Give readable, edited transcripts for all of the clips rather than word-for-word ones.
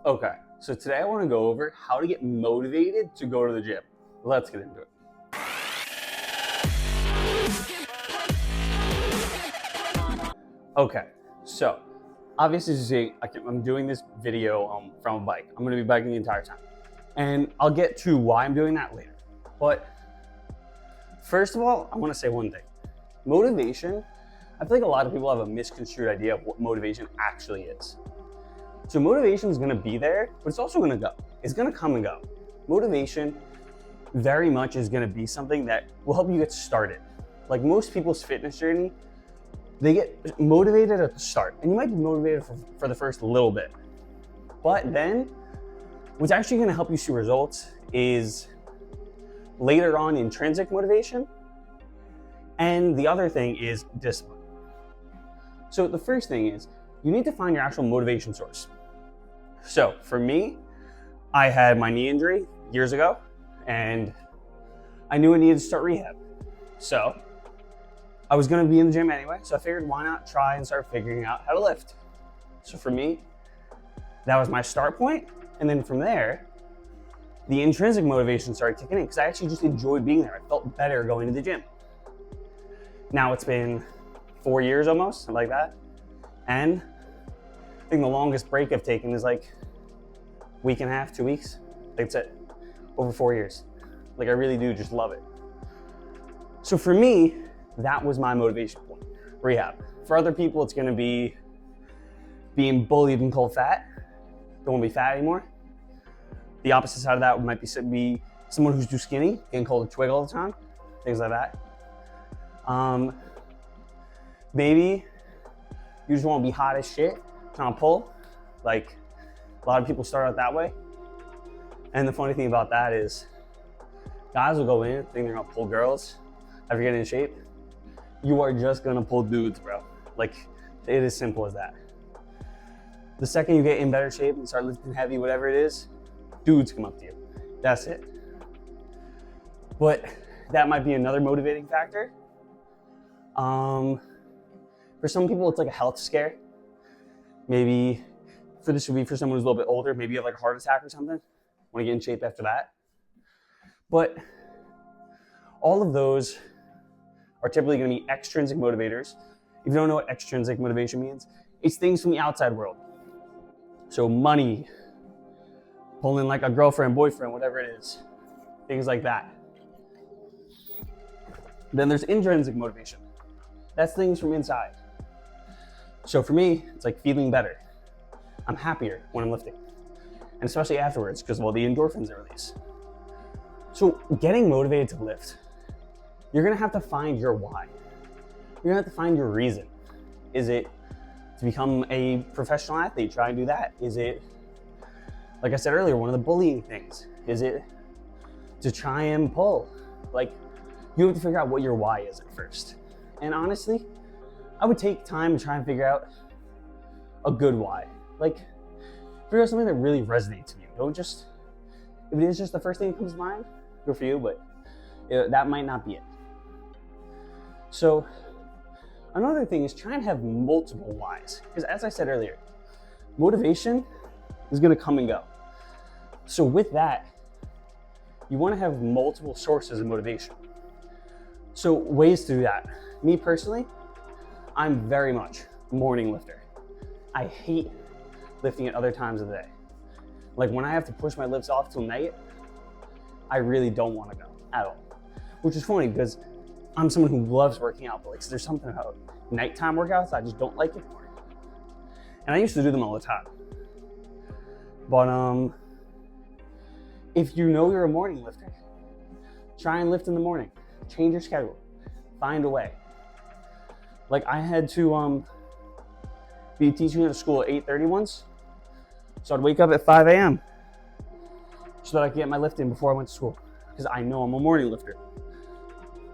Okay, so today I want to go over how to get motivated to go to the gym. Let's get into it. Okay, so obviously as you see, I'm doing this video from a bike. I'm going to be biking the entire time. And I'll get to why I'm doing that later. But first of all, I want to say one thing. Motivation, I feel like a lot of people have a misconstrued idea of what motivation actually is. So motivation is going to be there, but it's also going to go. It's going to come and go. Motivation very much is going to be something that will help you get started. Like most people's fitness journey, they get motivated at the start, and you might be motivated for the first little bit. But then what's actually going to help you see results is later on intrinsic motivation. And the other thing is discipline. So the first thing is you need to find your actual motivation source. So for me, I had my knee injury years ago and I knew I needed to start rehab. So I was going to be in the gym anyway. So I figured why not try and start figuring out how to lift. So for me, that was my start point. And then from there, the intrinsic motivation started kicking in because I actually just enjoyed being there. I felt better going to the gym. Now it's been 4 years almost, something like that. And I think the longest break I've taken is like a week and a half, 2 weeks. That's it. Over 4 years. Like I really do just love it. So for me, that was my motivation point, rehab. For other people, it's gonna be being bullied and called fat. Don't wanna be fat anymore. The opposite side of that might be someone who's too skinny, getting called a twig all the time, things like that. Maybe you just wanna be hot as shit, trying to pull. Like a lot of people start out that way. And the funny thing about that is guys will go in thinking they're gonna pull girls after getting in shape. You are just gonna pull dudes, bro. Like it is simple as that. The second you get in better shape and start lifting heavy, whatever it is, dudes come up to you. That's it. But that might be another motivating factor. For some people, it's like a health scare. Maybe this would be for someone who's a little bit older. Maybe you have like a heart attack or something. Want to get in shape after that. But all of those are typically going to be extrinsic motivators. If you don't know what extrinsic motivation means, it's things from the outside world. So money, pulling like a girlfriend, boyfriend, whatever it is, things like that. Then there's intrinsic motivation. That's things from inside. So for me, it's like feeling better. I'm happier when I'm lifting, and especially afterwards because of all the endorphins that release. So getting motivated to lift, you're gonna have to find your why. You're gonna have to find your reason. Is it to become a professional athlete, try and do that? Is it, like I said earlier, one of the bullying things? Is it to try and pull? Like, you have to figure out what your why is at first. And honestly, I would take time to try and figure out a good why. Like, figure out something that really resonates with you. Don't just, if it is just the first thing that comes to mind, good for you, but that might not be it. So another thing is try and have multiple whys. Because as I said earlier, motivation is gonna come and go. So with that, you wanna have multiple sources of motivation. So ways to do that. Me personally, I'm very much a morning lifter. I hate lifting at other times of the day. Like when I have to push my lifts off till night, I really don't want to go at all. Which is funny because I'm someone who loves working out, but like there's something about nighttime workouts I just don't like anymore. And I used to do them all the time. But if you know you're a morning lifter, try and lift in the morning. Change your schedule. Find a way. Like I had to be teaching at a school at 8:30 once. So I'd wake up at 5 a.m. so that I could get my lift in before I went to school. Because I know I'm a morning lifter.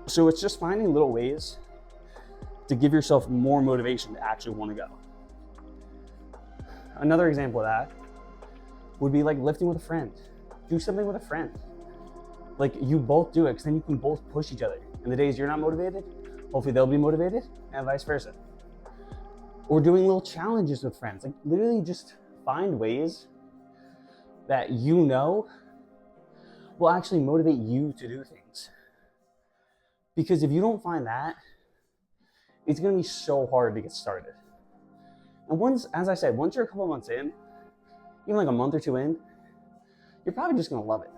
So it's just finding little ways to give yourself more motivation to actually want to go. Another example of that would be like lifting with a friend. Do something with a friend. Like you both do it because then you can both push each other. And the days you're not motivated, hopefully they'll be motivated and vice versa. Or doing little challenges with friends. Like literally just find ways that you know will actually motivate you to do things. Because if you don't find that, it's going to be so hard to get started. And once, as I said, once you're a couple months in, even like a month or two in, you're probably just going to love it.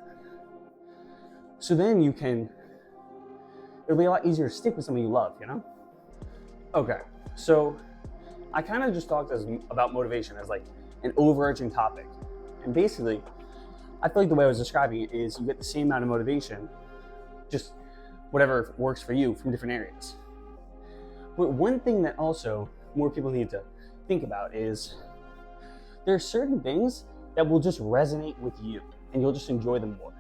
So then it'll be a lot easier to stick with something you love, you know? Okay, so I kind of just talked about motivation as like an overarching topic. And basically, I feel like the way I was describing it is you get the same amount of motivation, just whatever works for you from different areas. But one thing that also more people need to think about is there are certain things that will just resonate with you and you'll just enjoy them more.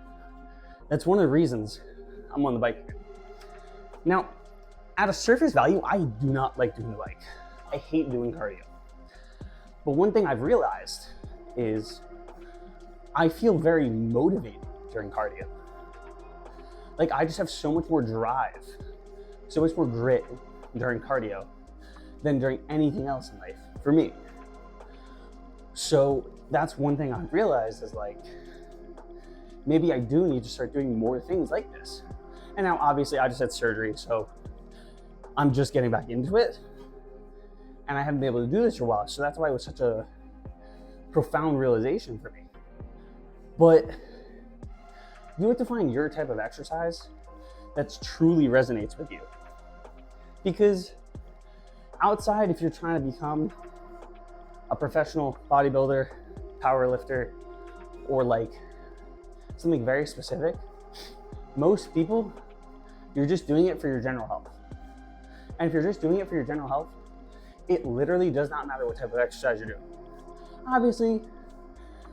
That's one of the reasons I'm on the bike here. Now, at a surface value, I do not like doing the bike. I hate doing cardio. But one thing I've realized is I feel very motivated during cardio. Like I just have so much more drive, so much more grit during cardio than during anything else in life for me. So that's one thing I've realized is like, maybe I do need to start doing more things like this. And now obviously I just had surgery, so I'm just getting back into it. And I haven't been able to do this for a while, so that's why it was such a profound realization for me. But you have to find your type of exercise that truly resonates with you. Because outside, if you're trying to become a professional bodybuilder, power lifter, or like something very specific, most people, you're just doing it for your general health. And if you're just doing it for your general health, it literally does not matter what type of exercise you're doing. Obviously,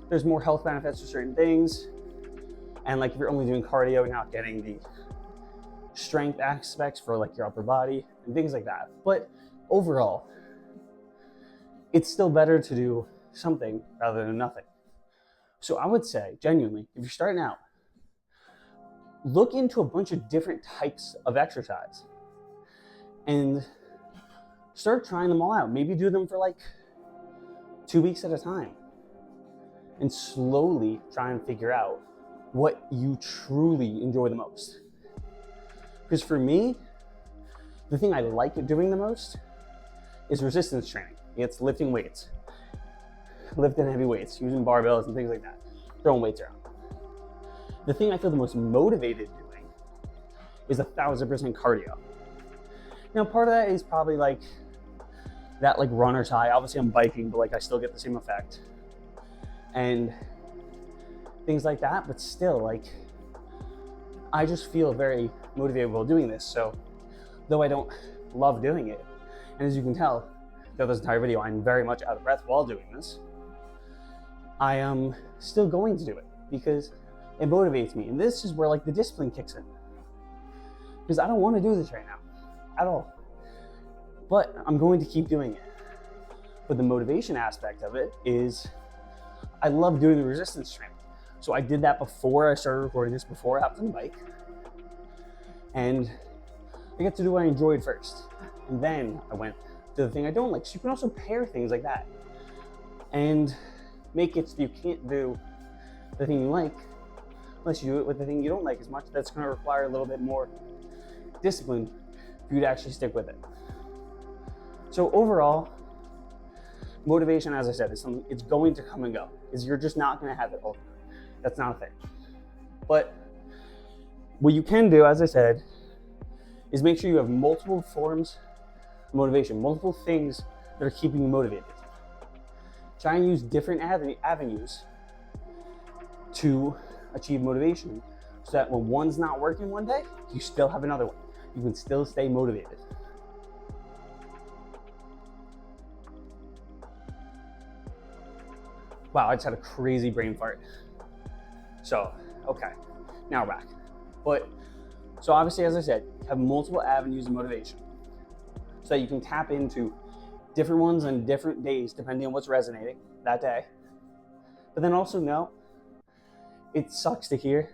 there's more health benefits to certain things. And like if you're only doing cardio, you're not getting the strength aspects for like your upper body and things like that. But overall, it's still better to do something rather than nothing. So I would say, genuinely, if you're starting out, look into a bunch of different types of exercise and start trying them all out. Maybe do them for like 2 weeks at a time and slowly try and figure out what you truly enjoy the most. Because for me, the thing I like doing the most is resistance training. It's lifting weights, lifting heavy weights, using barbells and things like that, throwing weights around. The thing I feel the most motivated doing is 1,000% cardio. Now, part of that is probably like that like runner's high. Obviously I'm biking, but like I still get the same effect and things like that. But still, like I just feel very motivated while doing this. So though I don't love doing it, and as you can tell throughout this entire video, I'm very much out of breath while doing this, I am still going to do it because it motivates me. And this is where like the discipline kicks in, because I don't want to do this right now at all, but I'm going to keep doing it. But the motivation aspect of it is I love doing the resistance training. So I did that before I started recording this, before I hopped on the bike, and I get to do what I enjoyed first, and then I went to the thing I don't like. So you can also pair things like that and make it so you can't do the thing you like unless you do it with the thing you don't like as much. That's going to require a little bit more discipline for you to actually stick with it. So overall, motivation, as I said, is something, it's going to come and go. You're just not going to have it all the time. That's not a thing. But what you can do, as I said, is make sure you have multiple forms of motivation, multiple things that are keeping you motivated. Try and use different avenues to achieve motivation so that when one's not working one day, you still have another one. You can still stay motivated. Wow, I just had a crazy brain fart. So, okay, now we're back. So obviously, as I said, have multiple avenues of motivation so that you can tap into different ones on different days, depending on what's resonating that day. But then also know, it sucks to hear,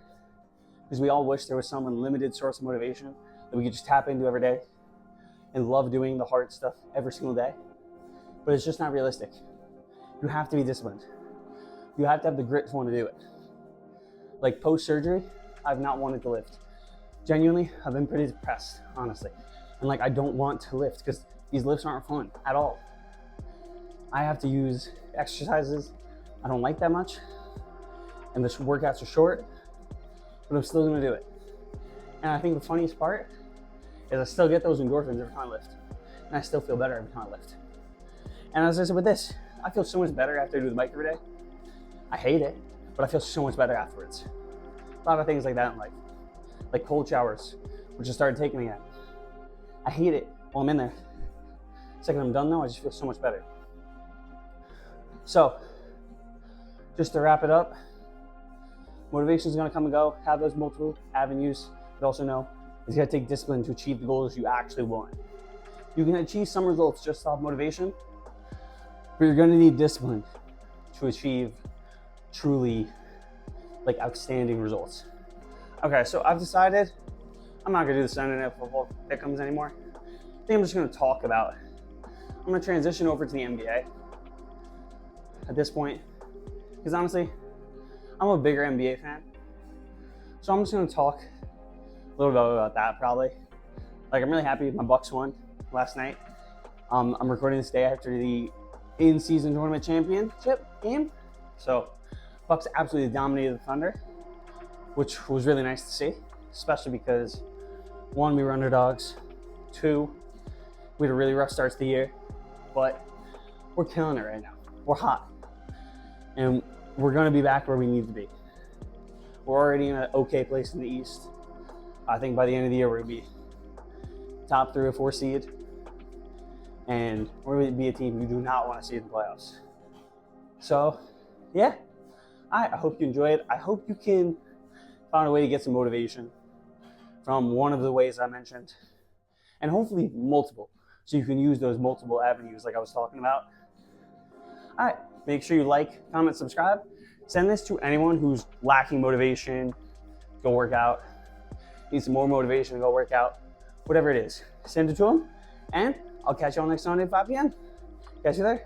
because we all wish there was some unlimited source of motivation that we could just tap into every day and love doing the hard stuff every single day. But it's just not realistic. You have to be disciplined. You have to have the grit to want to do it. Like post-surgery, I've not wanted to lift. Genuinely, I've been pretty depressed, honestly. And like, I don't want to lift because these lifts aren't fun at all. I have to use exercises I don't like that much, and the workouts are short, but I'm still gonna do it. And I think the funniest part is I still get those endorphins every time I lift, and I still feel better every time I lift. And as I said with this, I feel so much better after I do the bike every day. I hate it, but I feel so much better afterwards. A lot of things like that in life, like cold showers, which I started taking again. I hate it while I'm in there. The second I'm done though, I just feel so much better. So, just to wrap it up, motivation is going to come and go. Have those multiple avenues, but also know it's going to take discipline to achieve the goals you actually want. You can achieve some results just off motivation, but you're going to need discipline to achieve truly like outstanding results. Okay, so I've decided I'm not going to do the Sunday Night Football pick'ems anymore. I think I'm just going to talk about. I'm going to transition over to the NBA at this point. Because honestly, I'm a bigger NBA fan. So I'm just going to talk a little bit about that probably. Like, I'm really happy my Bucks won last night. I'm recording this day after the in-season tournament championship game. So Bucks absolutely dominated the Thunder, which was really nice to see, especially because 1, we were underdogs. 2, we had a really rough start to the year, but we're killing it right now. We're hot. And we're going to be back where we need to be. We're already in an okay place in the East. I think by the end of the year, we're going to be top 3 or 4 seed. And we're going to be a team you do not want to see in the playoffs. So, yeah. I hope you enjoy it. I hope you can find a way to get some motivation from one of the ways I mentioned. And hopefully multiple. So you can use those multiple avenues like I was talking about. All right. Make sure you like, comment, subscribe. Send this to anyone who's lacking motivation, go work out. Need some more motivation to go work out. Whatever it is, send it to them. And I'll catch you all next Sunday at 5 p.m. Catch you there.